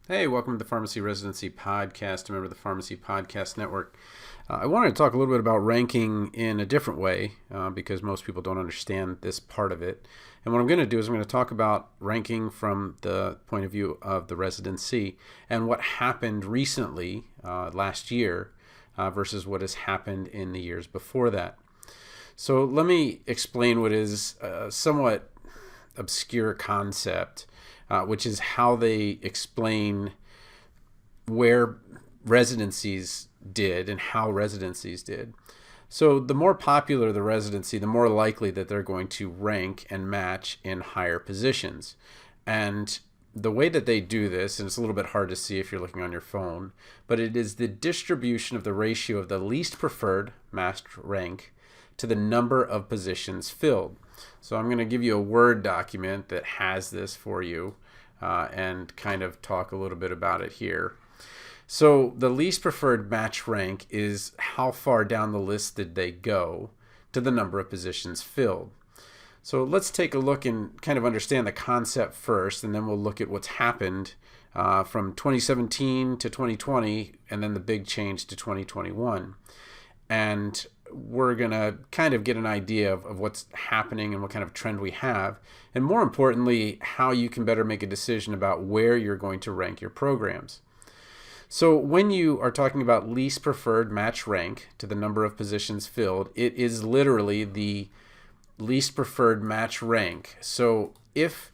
Hey, welcome to the Pharmacy Residency Podcast, a member of the Pharmacy Podcast Network. I wanted to talk a little bit about ranking in a different way because most people don't understand this part of it. And what I'm going to do is I'm going to talk about ranking from the point of view of the residency and what happened recently last year versus what has happened in the years before that. So let me explain what is a somewhat obscure concept, which is how they explain where residencies did and how residencies did. So the more popular the residency, the more likely that they're going to rank and match in higher positions. And the way that they do this, and it's a little bit hard to see if you're looking on your phone, but it is the distribution of the ratio of the least preferred matched rank to the number of positions filled. So I'm going to give you a Word document that has this for you and kind of talk a little bit about it here. So the least preferred match rank is how far down the list did they go to the number of positions filled. So let's take a look and kind of understand the concept first, and then we'll look at what's happened from 2017 to 2020 and then the big change to 2021. And we're going to kind of get an idea of what's happening and what kind of trend we have, and more importantly, how you can better make a decision about where you're going to rank your programs. So when you are talking about least preferred match rank to the number of positions filled, it is literally the least preferred match rank. So if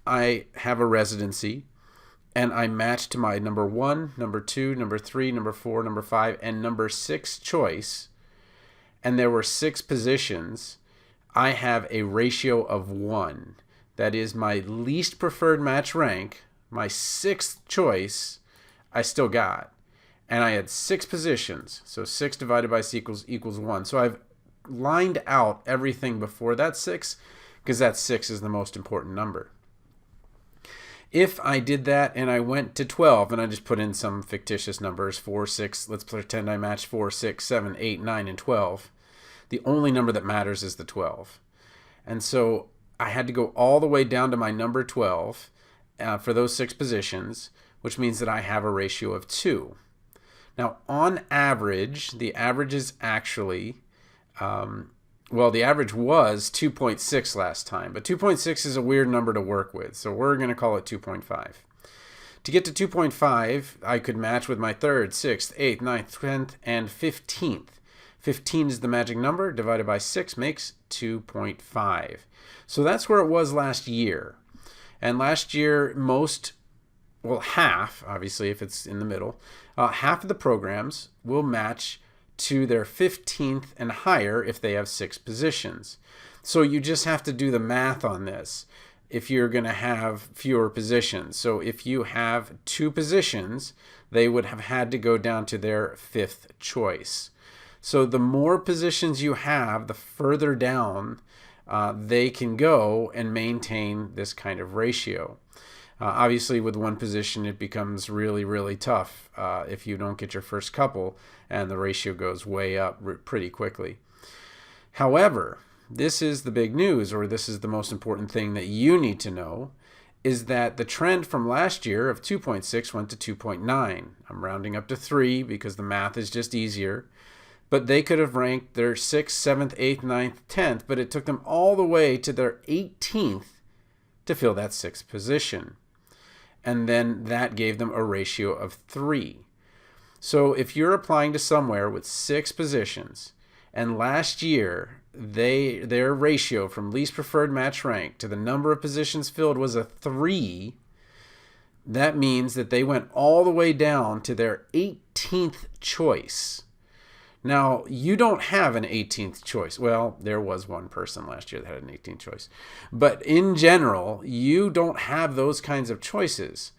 I have a residency and I match to my number 1, number 2, number 3, number 4, number 5, and number 6 choice, and there were 6 positions, I have a ratio of 1. That is my least preferred match rank, my 6th choice, I still got. And I had 6 positions, so 6 divided by 6 equals 1. So I've lined out everything before that 6, because that 6 is the most important number. If I did that and I went to 12 and I just put in some fictitious numbers, 4, 6, let's pretend I matched 4, 6, 7, 8, 9, and 12. The only number that matters is the 12. And so I had to go all the way down to my number 12 for those 6 positions, which means that I have a ratio of 2. Now, on average, the average is actually, the average was 2.6 last time, but 2.6 is a weird number to work with, so we're going to call it 2.5. To get to 2.5, I could match with my 3rd, 6th, 8th, 9th, 10th, and 15th. 15 is the magic number, divided by 6 makes 2.5. So that's where it was last year. And last year, half, obviously if it's in the middle, half of the programs will match to their 15th and higher if they have 6 positions. So you just have to do the math on this if you're going to have fewer positions. So if you have 2 positions, they would have had to go down to their 5th choice. So the more positions you have, the further down they can go and maintain this kind of ratio. Obviously, with 1 position, it becomes really, really tough if you don't get your first couple, and the ratio goes way up pretty quickly. However, this is the big news, or this is the most important thing that you need to know, is that the trend from last year of 2.6 went to 2.9. I'm rounding up to 3 because the math is just easier. But they could have ranked their 6th, 7th, 8th, 9th, 10th, but it took them all the way to their 18th to fill that 6th position. And then that gave them a ratio of 3. So if you're applying to somewhere with 6 positions, and last year their ratio from least preferred match rank to the number of positions filled was a 3, that means that they went all the way down to their 18th choice. Now, you don't have an 18th choice. Well, there was one person last year that had an 18th choice. But in general, you don't have those kinds of choices.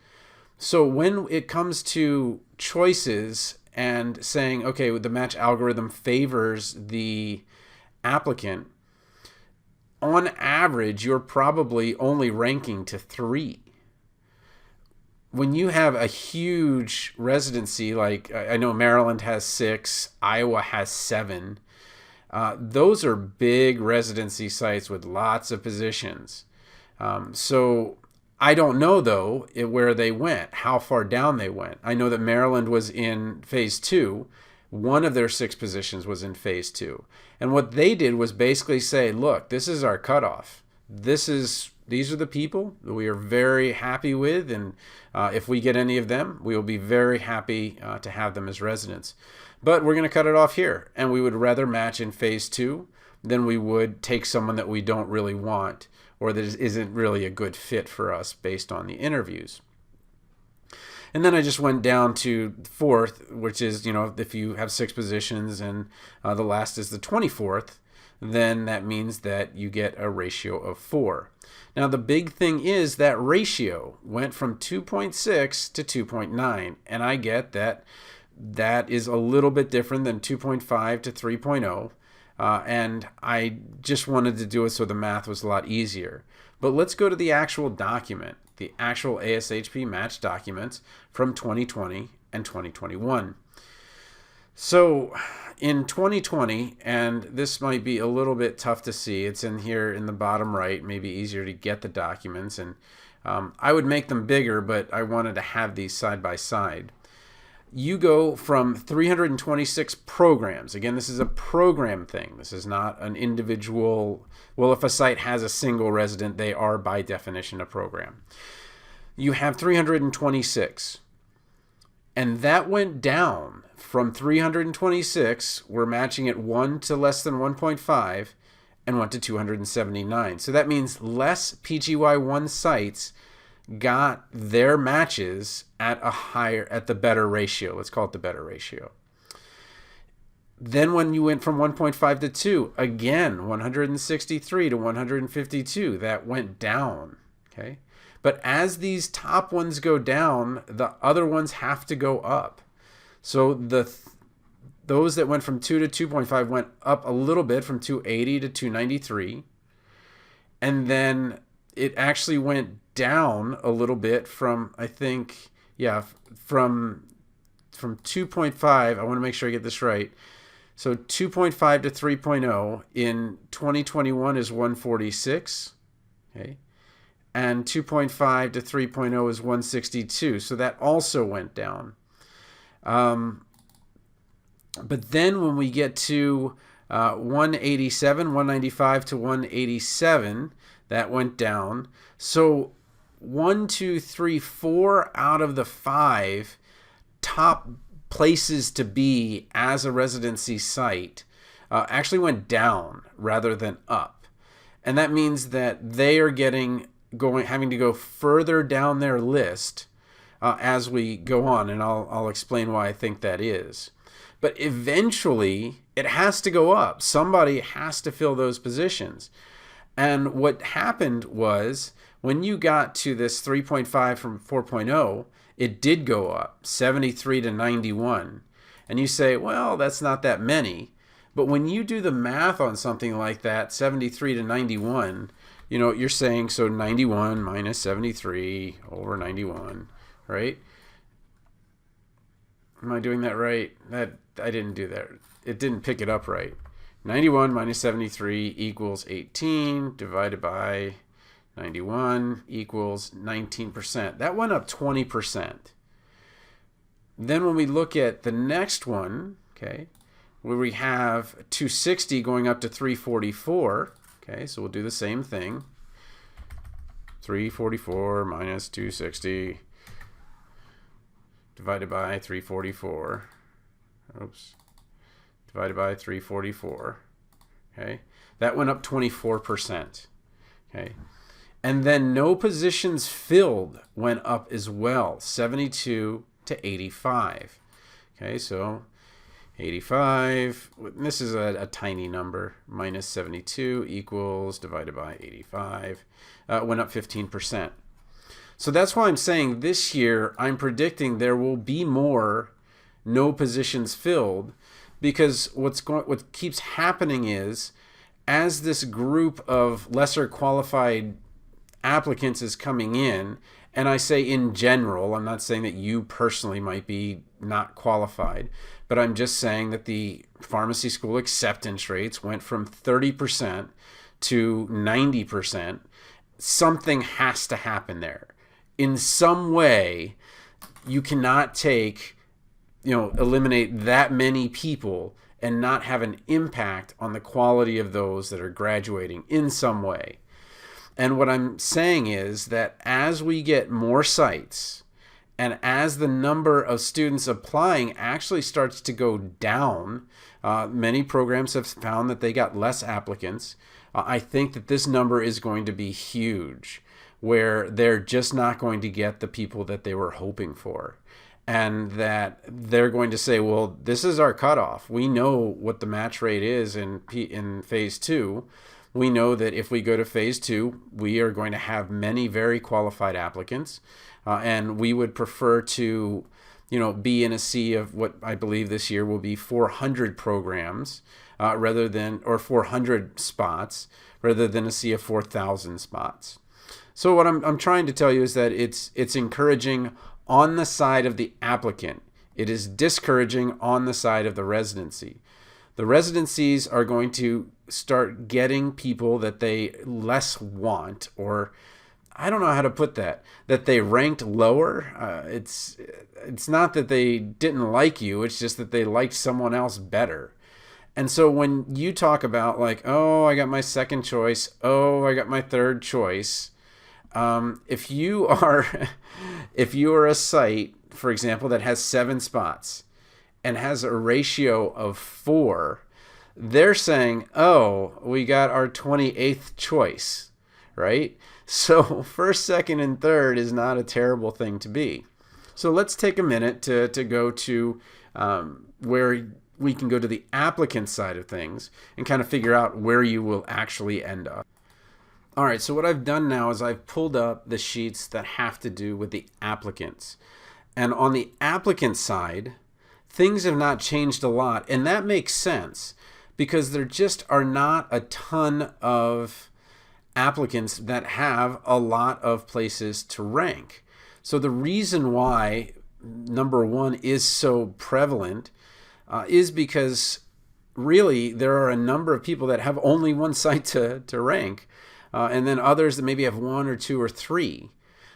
So when it comes to choices and saying, okay, the match algorithm favors the applicant, on average, you're probably only ranking to 3. When you have a huge residency, like I know Maryland has 6, Iowa has 7, those are big residency sites with lots of positions. So I don't know, though, where they went, how far down they went. I know that Maryland was in phase 2. One of their 6 positions was in phase 2. And what they did was basically say, look, this is our cutoff. These are the people that we are very happy with. And if we get any of them, we will be very happy to have them as residents. But we're going to cut it off here. And we would rather match in phase 2 than we would take someone that we don't really want, or that isn't really a good fit for us based on the interviews. And then I just went down to 4th, which is, if you have 6 positions and the last is the 24th, then that means that you get a ratio of 4. Now, the big thing is that ratio went from 2.6 to 2.9, and I get that that is a little bit different than 2.5 to 3.0. And I just wanted to do it so the math was a lot easier. But let's go to the actual document, the actual ASHP match documents from 2020 and 2021. So in 2020, and this might be a little bit tough to see, it's in here in the bottom right, maybe easier to get the documents. And I would make them bigger, but I wanted to have these side by side. You go from 326 programs. Again, this is a program thing. This is not an individual. Well, if a site has a single resident, they are by definition a program. You have 326. And that went down from 326. We're matching at 1 to less than 1.5 and went to 279. So that means less PGY1 sites got their matches at the better ratio. Let's call it the better ratio. Then when you went from 1.5 to 2, again, 163 to 152, that went down, okay? But as these top ones go down, the other ones have to go up. So those that went from 2 to 2.5 went up a little bit from 280 to 293. And then it actually went down a little bit from, I think, from 2.5. I want to make sure I get this right. So 2.5 to 3.0 in 2021 is 146. Okay. And 2.5 to 3.0 is 162. So that also went down. But then when we get to 187, 195 to 187, that went down. So 1, 2, 3, 4 out of the 5 top places to be as a residency site actually went down rather than up. And that means that they are having to go further down their list as we go on. And I'll explain why I think that is. But eventually it has to go up. Somebody has to fill those positions. And what happened was when you got to this 3.5 from 4.0, it did go up 73 to 91. And you say, well, that's not that many. But when you do the math on something like that, 73 to 91, you're saying, so 91 minus 73 over 91, right? Am I doing that right? I didn't do that. It didn't pick it up right. 91 minus 73 equals 18 divided by 91 equals 19%. That went up 20%. Then when we look at the next one, okay, where we have 260 going up to 344, okay, so we'll do the same thing. 344 minus 260 divided by 344. Oops. Divided by 344. Okay. That went up 24%. Okay. And then no positions filled went up as well, 72 to 85. Okay, so 85, this is a tiny number, minus 72 equals divided by 85, went up 15%. So that's why I'm saying this year I'm predicting there will be more no positions filled, because what keeps happening is as this group of lesser qualified applicants is coming in, and I say in general, I'm not saying that you personally might be not qualified, but I'm just saying that the pharmacy school acceptance rates went from 30% to 90%. something has to happen there. In some way, you cannot eliminate that many people and not have an impact on the quality of those that are graduating in some way. And what I'm saying is that as we get more sites and as the number of students applying actually starts to go down, many programs have found that they got less applicants. I think that this number is going to be huge, where they're just not going to get the people that they were hoping for. And that they're going to say, well, this is our cutoff. We know what the match rate is in phase 2. We know that if we go to phase 2, we are going to have many very qualified applicants. And we would prefer to, be in a sea of what I believe this year will be 400 programs or 400 spots rather than a sea of 4,000 spots. So what I'm trying to tell you is that it's encouraging on the side of the applicant. It is discouraging on the side of the residency. The residencies are going to start getting people that they less want, or I don't know how to put that they ranked lower. It's not that they didn't like you, it's just that they liked someone else better. And so when you talk about like, oh, I got my second choice, oh, I got my third choice, if you are a site, for example, that has 7 spots and has a ratio of 4, they're saying, oh, we got our 28th choice, right? So first, second, and third is not a terrible thing to be. So let's take a minute to go to where we can go to the applicant side of things and kind of figure out where you will actually end up. All right, so what I've done now is I've pulled up the sheets that have to do with the applicants. And on the applicant side, things have not changed a lot. And that makes sense because there just are not a ton of applicants that have a lot of places to rank. So the reason why number 1 is so prevalent is because really there are a number of people that have only one site to rank. And then others that maybe have 1 or 2 or 3.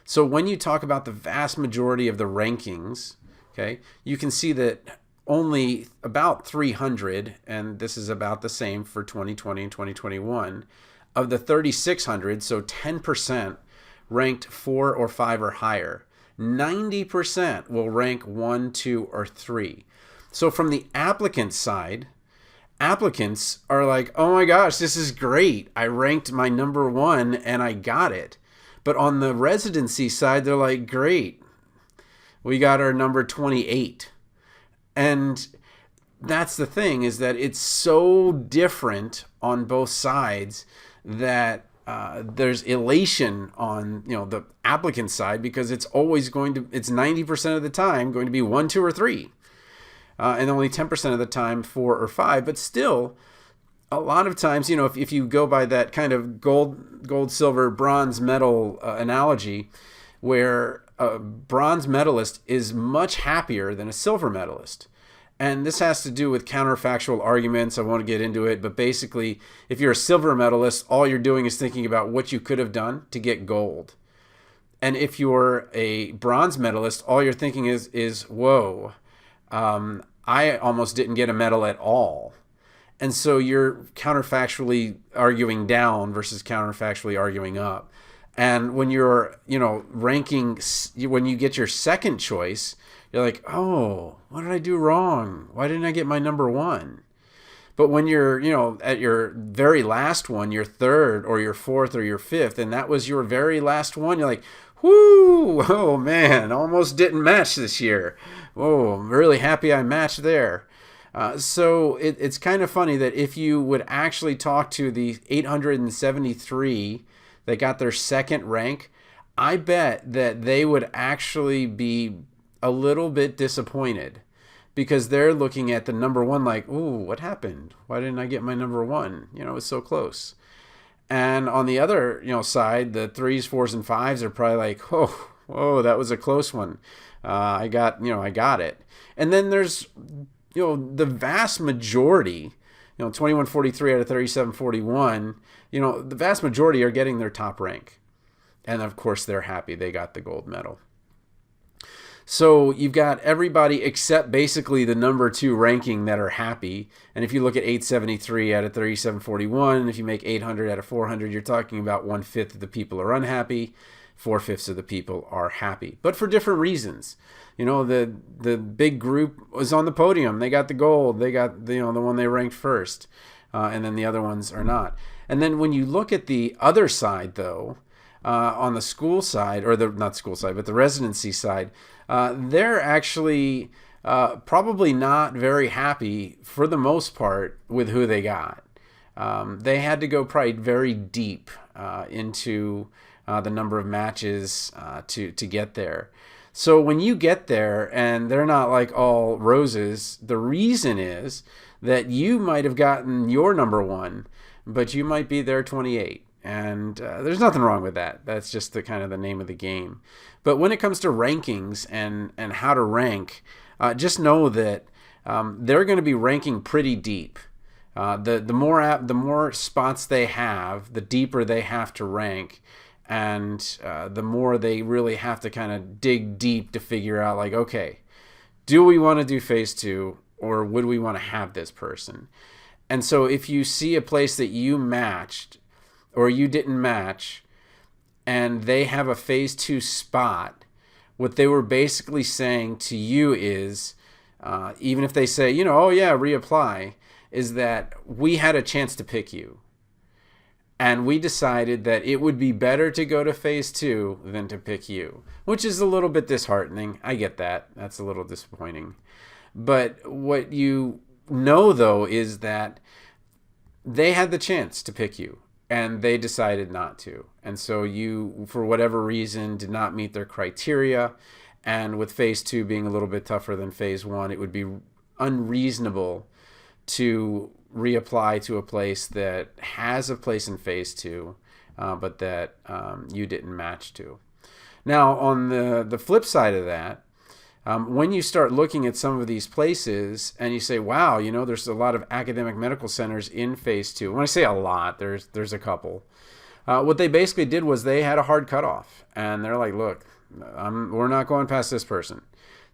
So when you talk about the vast majority of the rankings, okay, you can see that only about 300, and this is about the same for 2020 and 2021, of the 3,600, so 10%, ranked 4 or 5 or higher. 90% will rank 1, 2, or 3. So from the applicant side, applicants are like, oh my gosh, this is great. I ranked my number 1 and I got it. But on the residency side, they're like, great, we got our number 28. And that's the thing, is that it's so different on both sides that there's elation on the applicant side, because it's always it's 90% of the time going to be 1, 2, or 3. And only 10% of the time 4 or 5. But still, a lot of times, if you go by that kind of gold, silver, bronze medal analogy, where a bronze medalist is much happier than a silver medalist. And this has to do with counterfactual arguments. I won't get into it, but basically, if you're a silver medalist, all you're doing is thinking about what you could have done to get gold. And if you're a bronze medalist, all you're thinking is whoa, I almost didn't get a medal at all. And so you're counterfactually arguing down versus counterfactually arguing up. And when you're, ranking, when you get your second choice, you're like, oh, what did I do wrong? Why didn't I get my number 1? But when you're, at your very last one, your third or your fourth or your fifth, and that was your very last one, you're like, whoo, oh man, almost didn't match this year. Oh, I'm really happy I matched there. So it's kind of funny that if you would actually talk to the 873 that got their second rank, I bet that they would actually be a little bit disappointed, because they're looking at the number 1 like, ooh, what happened? Why didn't I get my number 1? It was so close. And on the other, side, the 3s, 4s, and 5s are probably like, whoa, that was a close one. I got it. And then there's, the vast majority, 2143 out of 3741, the vast majority are getting their top rank. And of course, they're happy. They got the gold medal. So you've got everybody except basically the number 2 ranking that are happy. And if you look at 873 out of 3741, if you make 800 out of 400, you're talking about 1/5 of the people are unhappy, 4/5 of the people are happy, but for different reasons. The big group was on the podium. They got the gold. They got the one they ranked first, and then the other ones are not. And then when you look at the other side, though, on the school side, or the not school side, but the residency side, they're actually probably not very happy for the most part with who they got. They had to go probably very deep into the number of matches to get there. So when you get there and they're not like all roses, the reason is that you might have gotten your number 1, but you might be their 28. And there's nothing wrong with that. That's just the kind of the name of the game. But when it comes to rankings and how to rank, just know that they're going to be ranking pretty deep. The more spots they have, the deeper they have to rank, and the more they really have to kind of dig deep to figure out, like, okay, do we want to do phase 2, or would we want to have this person? And so if you see a place that you matched or you didn't match, and they have a phase 2 spot, what they were basically saying to you is, even if they say, oh yeah, reapply, is that we had a chance to pick you. And we decided that it would be better to go to phase 2 than to pick you, which is a little bit disheartening. I get that. That's a little disappointing. But what you know, though, is that they had the chance to pick you, and they decided not to. And so you, for whatever reason, did not meet their criteria. And with phase 2 being a little bit tougher than phase 1, it would be unreasonable to reapply to a place that has a place in phase 2, but that you didn't match to. Now, on the flip side of that, when you start looking at some of these places and you say, wow, there's a lot of academic medical centers in phase 2. When I say a lot, there's a couple. What they basically did was they had a hard cutoff, and they're like, look, we're not going past this person.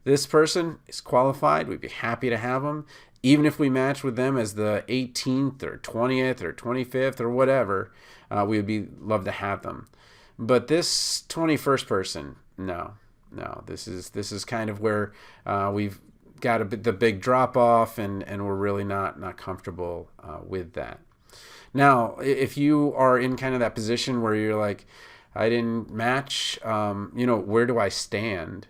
This person is qualified. We'd be happy to have them. Even if we match with them as the 18th or 20th or 25th or whatever, we would love to have them. But this 21st person, no. This is kind of where we've got the big drop off, and we're really not comfortable with that. Now, if you are in kind of that position where you're like, I didn't match, where do I stand?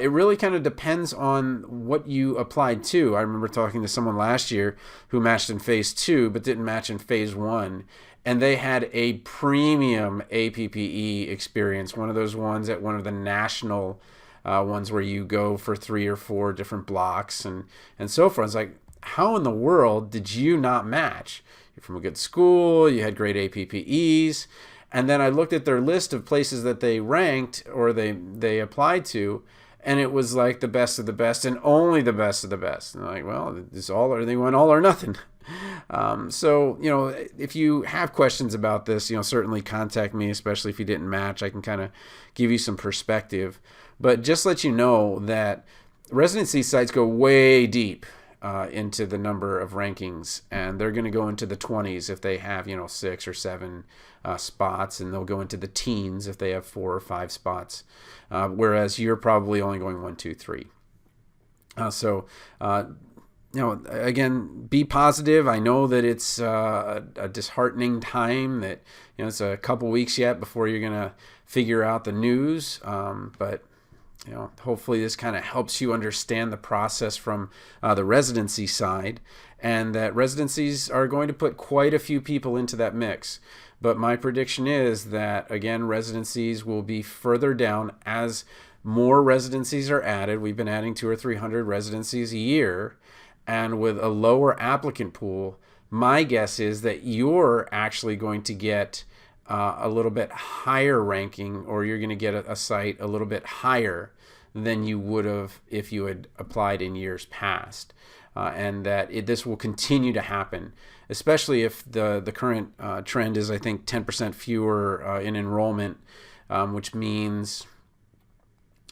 It really kind of depends on what you applied to. I remember talking to someone last year who matched in phase 2 but didn't match in phase 1. And they had a premium APPE experience, one of those ones at one of the national ones where you go for 3 or 4 different blocks and so forth. It's like, how in the world did you not match? You're from a good school, you had great APPEs. And then I looked at their list of places that they ranked or they applied to, and it was like the best of the best and only the best of the best. And I'm like, well, they went all or nothing. So, if you have questions about this, certainly contact me, especially if you didn't match. I can kind of give you some perspective. But just let you know that residency sites go way deep into the number of rankings, and they're going to go into the 20s if they have, 6 or 7 spots, and they'll go into the teens if they have 4 or 5 spots, whereas you're probably only going 1, 2, 3. Again, be positive. I know that it's a disheartening time, that it's a couple weeks yet before you're going to figure out the news, but hopefully this kind of helps you understand the process from the residency side, and that residencies are going to put quite a few people into that mix. But my prediction is that, again, residencies will be further down as more residencies are added. We've been adding 200 or 300 residencies a year, and with a lower applicant pool, my guess is that you're actually going to get a little bit higher ranking, or you're going to get a site a little bit higher than you would have if you had applied in years past. And that this will continue to happen, especially if the current trend is, I think, 10% fewer in enrollment which means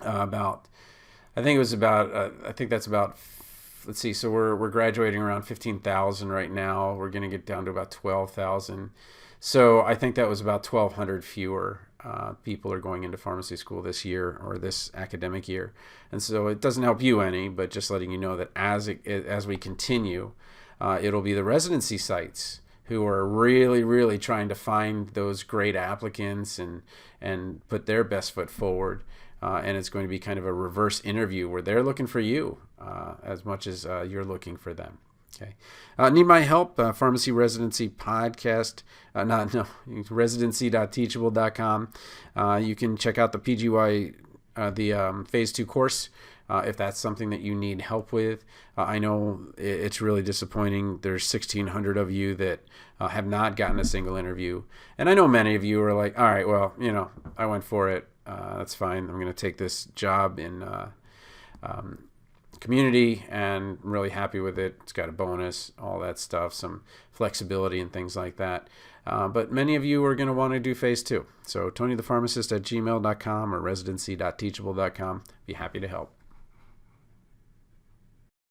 I think that's about, let's see, so we're graduating around 15,000 right now. We're going to get down to about 12,000. So I think that was about 1,200 fewer people are going into pharmacy school this year or this academic year. And so it doesn't help you any, but just letting you know that as we continue, it'll be the residency sites who are really, really trying to find those great applicants and put their best foot forward. And it's going to be kind of a reverse interview where they're looking for you as much as you're looking for them. Okay. Need my help? Pharmacy Residency Podcast. Residency.teachable.com. You can check out the PGY, the Phase 2 course, if that's something that you need help with. I know it's really disappointing. There's 1,600 of you that have not gotten a single interview. And I know many of you are like, all right, well, I went for it. That's fine. I'm going to take this job in community, and I'm really happy with it. It's got a bonus, all that stuff, some flexibility and things like that. But many of you are going to want to do Phase 2. So TonyThePharmacist@gmail.com or residency.teachable.com. Be happy to help.